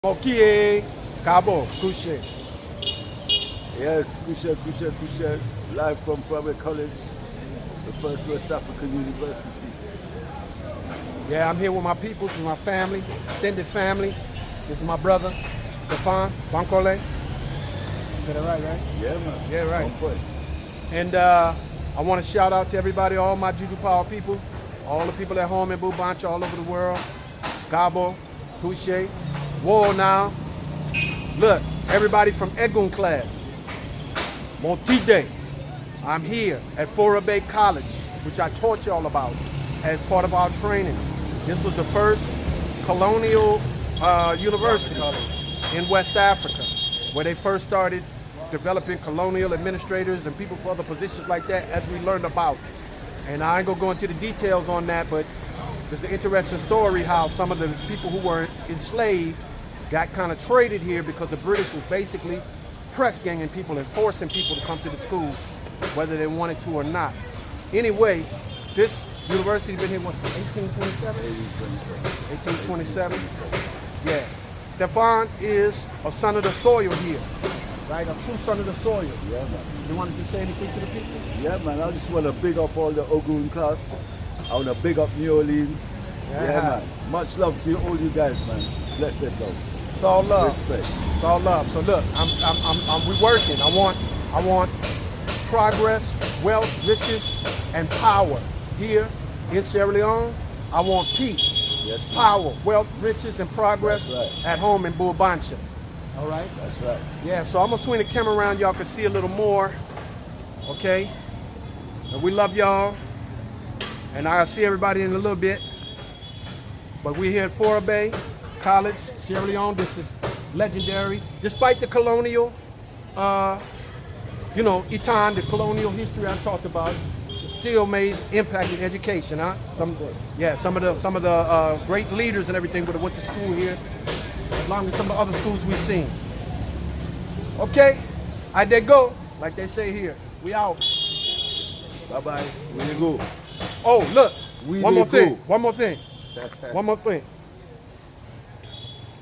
Okie, Cabo, Couche. Yes, Kusha, live from Fambul College, the first West African university. Yeah, I'm here with my peoples, with my family, extended family. This is my brother, Stefan, Bankole. Get it right? Yeah, man. Yeah, right. On point. And I want to shout out to everybody, all my JUJUPOWER people, all the people at home in Bubancha, all over the world. Gabo, Couche, War now. Look, everybody from Egun class. Montide. I'm here at Fourah College, which I taught you all about as part of our training. This was the first colonial university in West Africa, where they first started developing colonial administrators and people for other positions like that, as we learned about. And I ain't gonna go into the details on that, but it's an interesting story how some of the people who were enslaved got kind of traded here because the British was basically press ganging people and forcing people to come to the school, whether they wanted to or not. Anyway, this university been here, what's 1827? 1827. Yeah. Stefan is a son of the soil here, right? A true son of the soil. Yeah, man. You wanted to say anything to the people? Yeah, man. I just want to big up all the Ogun class. I want to big up New Orleans. Yeah, man. Much love to you, all you guys, man. Blessed love. It's all love. Respect. It's all love. So look, we working. I want progress, wealth, riches, and power here in Sierra Leone. I want peace, yes, power, wealth, riches, and progress at home in Bubancha. All right? That's right. Yeah, so I'm gonna swing the camera around, y'all can see a little more. Okay? And we love y'all. And I'll see everybody in a little bit. But we're here at Fourah College, Sierra Leone. This is legendary. Despite the colonial, Itan, the colonial history I talked about, it still made impact in education, huh? Some of the great leaders and everything would have went to school here, along with some of the other schools we've seen. Okay, I did go, like they say here. We out. Bye-bye. We go. Oh, look. One more thing.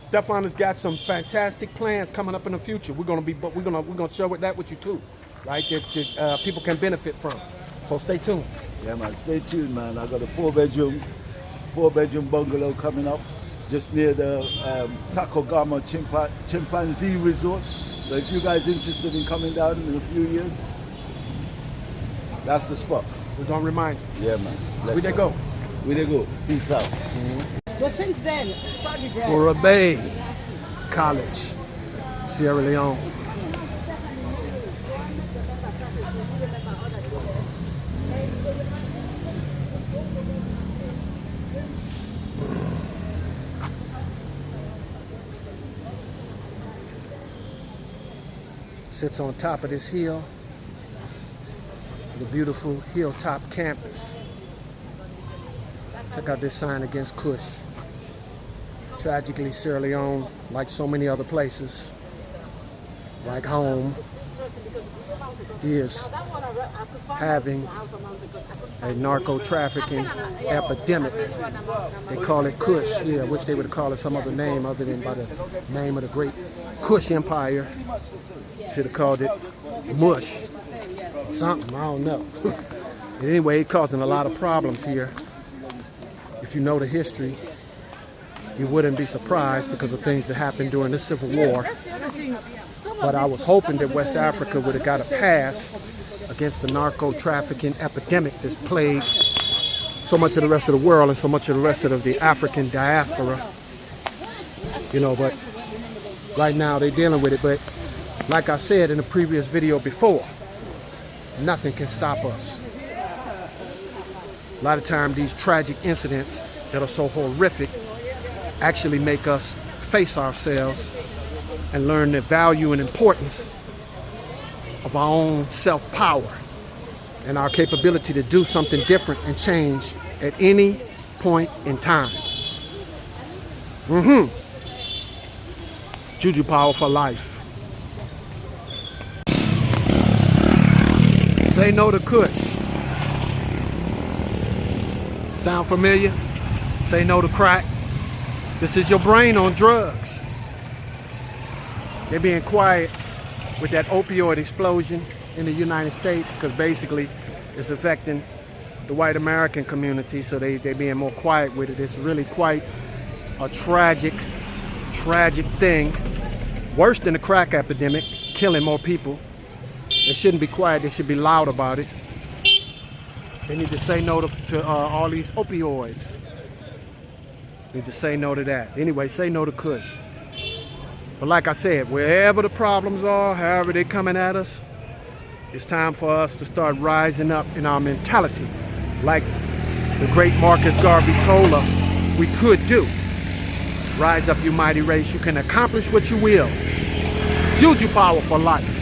Stefan has got some fantastic plans coming up in the future. We're gonna share that with you too, right? That people can benefit from. So stay tuned. Yeah, man. Stay tuned, man. I got a four-bedroom bungalow coming up, just near the Takogama Chimpanzee Resort. So if you guys interested in coming down in a few years, that's the spot. We're gonna remind you. Yeah, man. We they go. Peace out. But since then, Fourah College, Sierra Leone. Sits on top of this hill, the beautiful hilltop campus. Check out this sign against Kush. Tragically, Sierra Leone, like so many other places, like home, is having a narco-trafficking epidemic. They call it Kush, yeah, which they would call it some other name other than by the name of the great Kush Empire. Should have called it Mush. Something, I don't know. Anyway, it's causing a lot of problems here. If you know the history, you wouldn't be surprised because of things that happened during the Civil War. But I was hoping that West Africa would have got a pass against the narco-trafficking epidemic that's plagued so much of the rest of the world and so much of the rest of the African diaspora. But right now they're dealing with it. But like I said in the previous video before, nothing can stop us. A lot of times these tragic incidents that are so horrific actually make us face ourselves and learn the value and importance of our own self-power and our capability to do something different and change at any point in time. JUJUPOWER for life. Say no to Kush. Sound familiar? Say no to crack. This is your brain on drugs. They're being quiet with that opioid explosion in the United States because basically it's affecting the white American community, so they're being more quiet with it. It's really quite a tragic thing. Worse than the crack epidemic, killing more people. They shouldn't be quiet, they should be loud about it. They need to say no to all these opioids. Need to say no to that. Anyway, say no to Kush. But like I said, wherever the problems are, however they're coming at us, it's time for us to start rising up in our mentality. Like the great Marcus Garvey told us we could do. Rise up, you mighty race. You can accomplish what you will. Juju power for life.